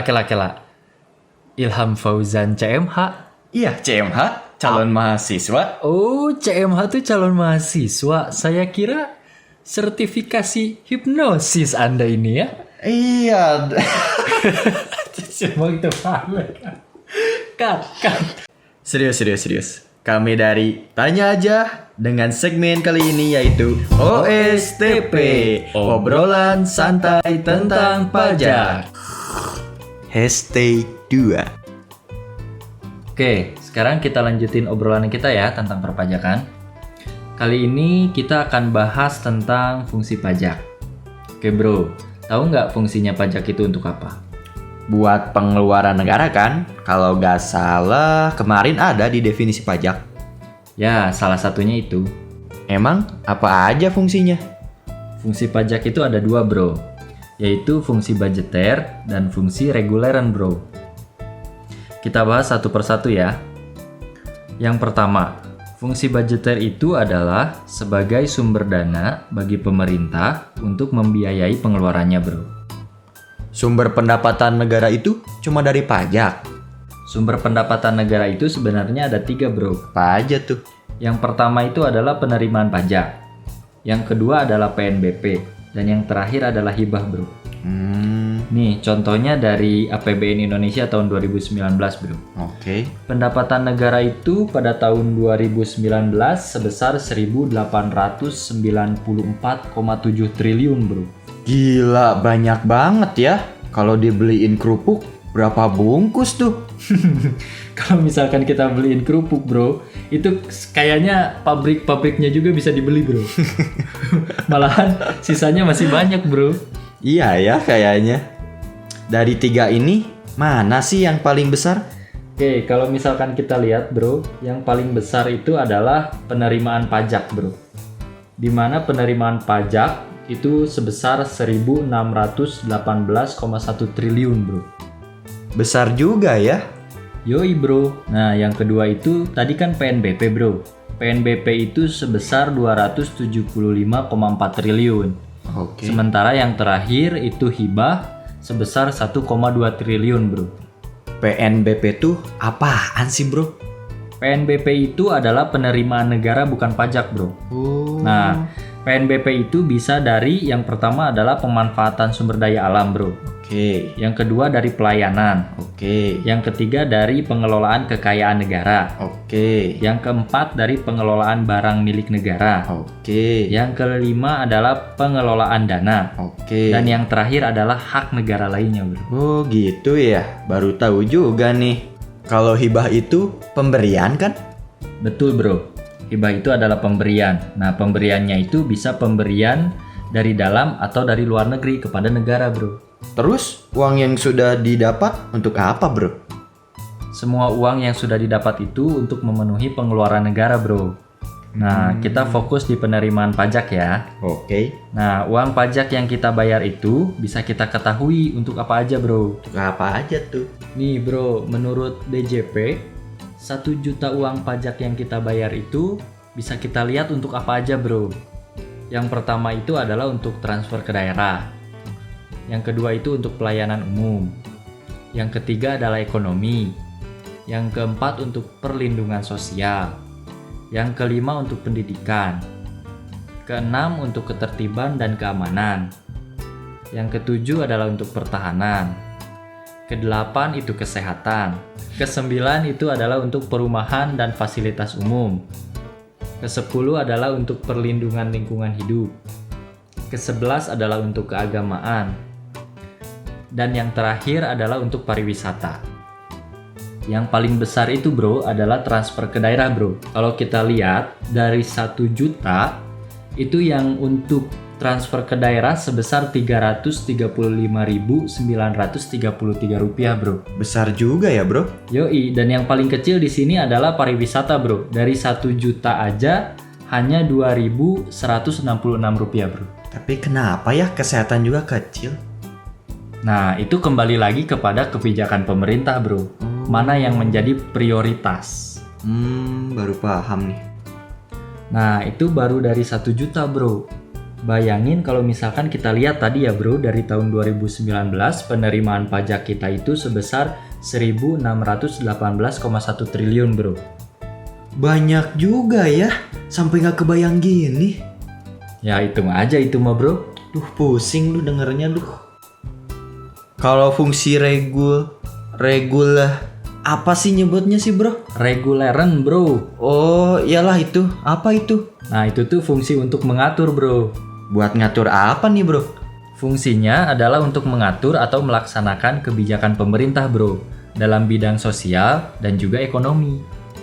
Kela. Ilham Fauzan CMH. Iya, CMH, calon mahasiswa. Oh, CMH tuh calon mahasiswa. Saya kira sertifikasi hipnosis Anda ini ya. Iya. Semua itu Cut. Serius. Kami dari Tanya Aja dengan segmen kali ini yaitu OSTP, obrolan santai tentang pajak. Hashtag 2. Oke, sekarang kita lanjutin obrolan kita ya tentang perpajakan. Kali ini kita akan bahas tentang fungsi pajak. Oke bro, tahu nggak fungsinya pajak itu untuk apa? Buat pengeluaran negara kan? Kalau nggak salah kemarin ada di definisi pajak. Ya, salah satunya itu. Emang apa aja fungsinya? Fungsi pajak itu ada dua bro, yaitu fungsi budgeter dan fungsi reguleran bro. Kita bahas satu persatu ya. Yang pertama, fungsi budgeter itu adalah sebagai sumber dana bagi pemerintah untuk membiayai pengeluarannya bro. Sumber pendapatan negara itu cuma dari pajak. Sumber pendapatan negara itu sebenarnya ada 3 bro. Apa aja tuh? Yang pertama itu adalah penerimaan pajak. Yang kedua adalah PNBP. Dan yang terakhir adalah hibah bro. Nih contohnya dari APBN Indonesia tahun 2019 bro. Oke. Pendapatan negara itu pada tahun 2019 sebesar 1.894,7 triliun bro. Gila, banyak banget ya. Kalau dibeliin kerupuk, berapa bungkus tuh? Kalau misalkan kita beliin kerupuk bro, itu kayaknya pabrik-pabriknya juga bisa dibeli bro. Malahan sisanya masih banyak bro. Iya ya kayaknya. Dari 3 ini, mana sih yang paling besar? Oke, kalau misalkan kita lihat bro, yang paling besar itu adalah penerimaan pajak bro. Dimana penerimaan pajak itu sebesar 1.618,1 triliun bro. Besar juga ya. Yoi bro. Nah yang kedua itu tadi kan PNBP bro. PNBP itu sebesar 275,4 triliun. Oke. Sementara yang terakhir itu hibah sebesar 1,2 triliun bro. PNBP tuh apaan sih bro? PNBP itu adalah penerimaan negara bukan pajak bro. Nah PNBP itu bisa dari yang pertama adalah pemanfaatan sumber daya alam bro. Oke. Yang kedua dari pelayanan. Oke. Yang ketiga dari pengelolaan kekayaan negara. Oke. Yang keempat dari pengelolaan barang milik negara. Oke. Yang kelima adalah pengelolaan dana. Oke. Dan yang terakhir adalah hak negara lainnya bro. Oh gitu ya, baru tahu juga nih. Kalau hibah itu pemberian kan? Betul bro. Hibah itu adalah pemberian. Nah, pemberiannya itu bisa pemberian dari dalam atau dari luar negeri kepada negara, bro. Terus, uang yang sudah didapat untuk apa, bro? Semua uang yang sudah didapat itu untuk memenuhi pengeluaran negara, bro. Nah, kita fokus di penerimaan pajak ya. Oke. Nah, uang pajak yang kita bayar itu bisa kita ketahui untuk apa aja, bro. Untuk apa aja tuh? Nih, bro, menurut DJP, 1 juta uang pajak yang kita bayar itu bisa kita lihat untuk apa aja bro. Yang pertama itu adalah untuk transfer ke daerah. Yang kedua itu untuk pelayanan umum. Yang ketiga adalah ekonomi. Yang keempat untuk perlindungan sosial. Yang kelima untuk pendidikan. Keenam untuk ketertiban dan keamanan. Yang ketujuh adalah untuk pertahanan. Kedelapan itu kesehatan. Kesembilan itu adalah untuk perumahan dan fasilitas umum. Kesepuluh adalah untuk perlindungan lingkungan hidup. Kesebelas adalah untuk keagamaan. Dan yang terakhir adalah untuk pariwisata. Yang paling besar itu bro adalah transfer ke daerah bro. Kalau kita lihat dari 1 juta itu yang untuk transfer ke daerah sebesar Rp335.933 bro. Besar juga ya bro. Yoi, dan yang paling kecil di sini adalah pariwisata bro. Dari 1 juta aja hanya Rp2.166 bro. Tapi kenapa ya kesehatan juga kecil? Nah itu kembali lagi kepada kebijakan pemerintah bro. Mana yang menjadi prioritas. Baru paham nih. Nah itu baru dari 1 juta bro. Bayangin kalau misalkan kita lihat tadi ya bro, dari tahun 2019 penerimaan pajak kita itu sebesar 1.618,1 triliun bro. Banyak juga ya, sampai nggak kebayang gini. Ya hitung aja itu mah bro. Duh, pusing lu dengernya lu. Kalau fungsi regul lah. Apa sih nyebutnya sih bro? Reguleren bro. Oh iyalah itu. Apa itu? Nah itu tuh fungsi untuk mengatur bro. Buat ngatur apa nih bro? Fungsinya adalah untuk mengatur atau melaksanakan kebijakan pemerintah bro, dalam bidang sosial dan juga ekonomi.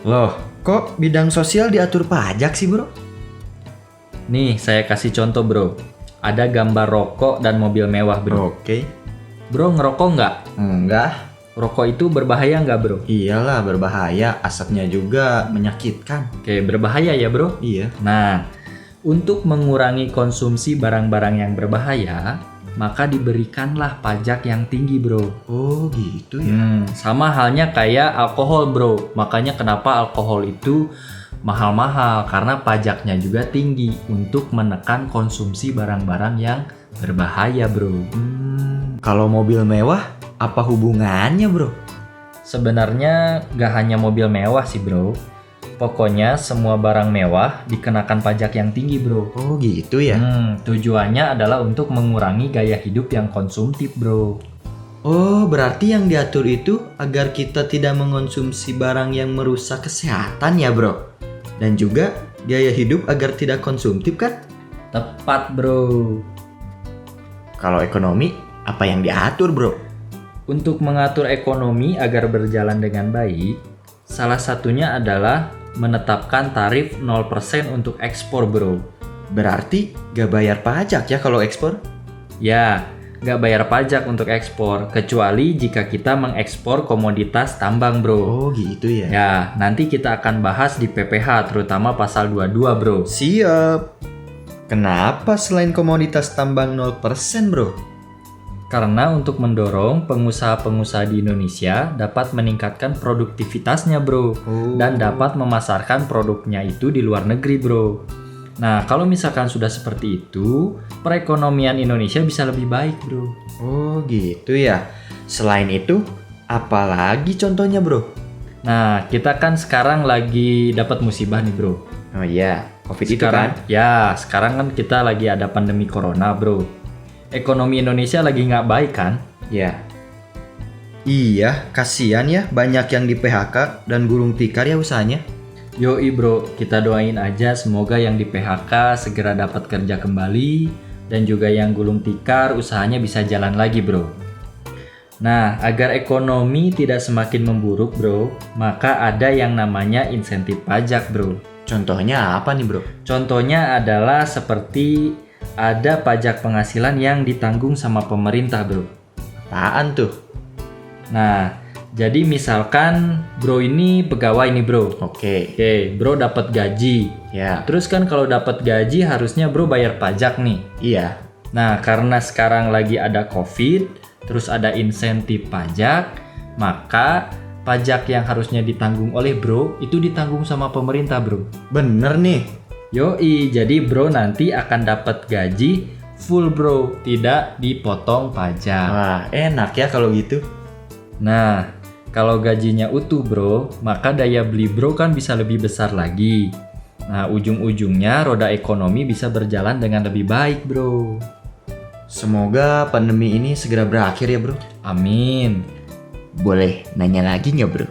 Loh, kok bidang sosial diatur pajak sih bro? Nih saya kasih contoh bro. Ada gambar rokok dan mobil mewah bro. Oke. Bro ngerokok nggak? Enggak. Rokok itu berbahaya nggak bro? Iyalah berbahaya, asapnya juga menyakitkan. Oke berbahaya ya bro. Iya. Nah, untuk mengurangi konsumsi barang-barang yang berbahaya, maka diberikanlah pajak yang tinggi bro. Oh gitu ya. Sama halnya kayak alkohol bro. Makanya kenapa alkohol itu mahal-mahal, karena pajaknya juga tinggi untuk menekan konsumsi barang-barang yang berbahaya bro. Kalau mobil mewah, apa hubungannya bro? Sebenarnya gak hanya mobil mewah sih bro. Pokoknya semua barang mewah dikenakan pajak yang tinggi bro. Oh gitu ya. Tujuannya adalah untuk mengurangi gaya hidup yang konsumtif bro. Oh berarti yang diatur itu agar kita tidak mengonsumsi barang yang merusak kesehatan ya bro? Dan juga gaya hidup agar tidak konsumtif kan? Tepat bro. Kalau ekonomi, apa yang diatur bro? Untuk mengatur ekonomi agar berjalan dengan baik, salah satunya adalah menetapkan tarif 0% untuk ekspor bro. Berarti gak bayar pajak ya kalau ekspor? Ya, gak bayar pajak untuk ekspor, kecuali jika kita mengekspor komoditas tambang bro. Oh gitu ya. Ya, nanti kita akan bahas di PPH, terutama pasal 22 bro. Siap. Kenapa selain komoditas tambang 0% bro? Karena untuk mendorong pengusaha-pengusaha di Indonesia dapat meningkatkan produktivitasnya bro. Dan dapat memasarkan produknya itu di luar negeri bro. Nah kalau misalkan sudah seperti itu, perekonomian Indonesia bisa lebih baik bro. Oh gitu ya. Selain itu, apalagi contohnya bro? Nah kita kan sekarang lagi dapat musibah nih bro. Oh iya, COVID Sekarang, itu kan? ya sekarang kan kita lagi ada pandemi corona bro. Ekonomi Indonesia lagi nggak baik kan? Ya. Iya, kasihan ya banyak yang di PHK dan gulung tikar ya usahanya. Yoi bro, kita doain aja semoga yang di PHK segera dapat kerja kembali dan juga yang gulung tikar usahanya bisa jalan lagi bro. Nah, agar ekonomi tidak semakin memburuk bro, maka ada yang namanya insentif pajak bro. Contohnya apa nih bro? Contohnya adalah seperti ada pajak penghasilan yang ditanggung sama pemerintah bro. Apaan tuh? Nah, jadi misalkan bro ini pegawai nih bro. Oke. Bro dapat gaji. Ya. Terus kan kalau dapat gaji harusnya bro bayar pajak nih. Iya. Nah, karena sekarang lagi ada COVID, terus ada insentif pajak, maka pajak yang harusnya ditanggung oleh bro itu ditanggung sama pemerintah bro. Bener nih. Yoi, jadi bro nanti akan dapat gaji full bro, tidak dipotong pajak. Wah, enak ya kalau gitu. Nah, kalau gajinya utuh bro, maka daya beli bro kan bisa lebih besar lagi. Nah, ujung-ujungnya roda ekonomi bisa berjalan dengan lebih baik bro. Semoga pandemi ini segera berakhir ya bro. Amin. Boleh nanya lagi nggak bro?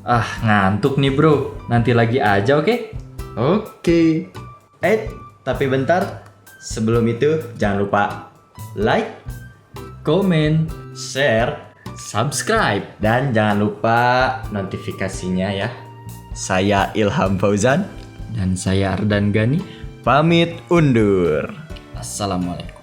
Ah, ngantuk nih bro. Nanti lagi aja oke? Oke. Tapi bentar. Sebelum itu jangan lupa like, Komen, share, subscribe. dan jangan lupa notifikasinya ya. Saya Ilham Fauzan. Dan saya Ardan Gani. Pamit undur. Assalamualaikum.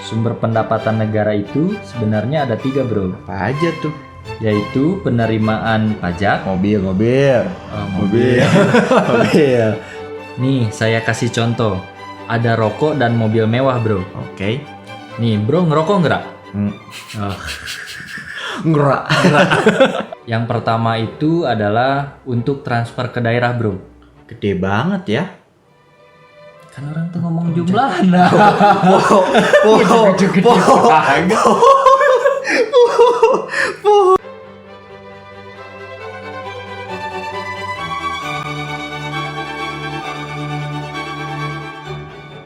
Sumber pendapatan negara itu sebenarnya ada 3 bro. Apa aja tuh? Yaitu penerimaan pajak. Mobil. Mobil. Mobil. Nih saya kasih contoh. Ada rokok dan mobil mewah bro. Oke. Nih bro ngerokok nggak? Ngerak. Yang pertama itu adalah untuk transfer ke daerah bro. Gede banget ya. Kan orang tuh ngomong jumlah. Nah, Poho, poho, poho, poho,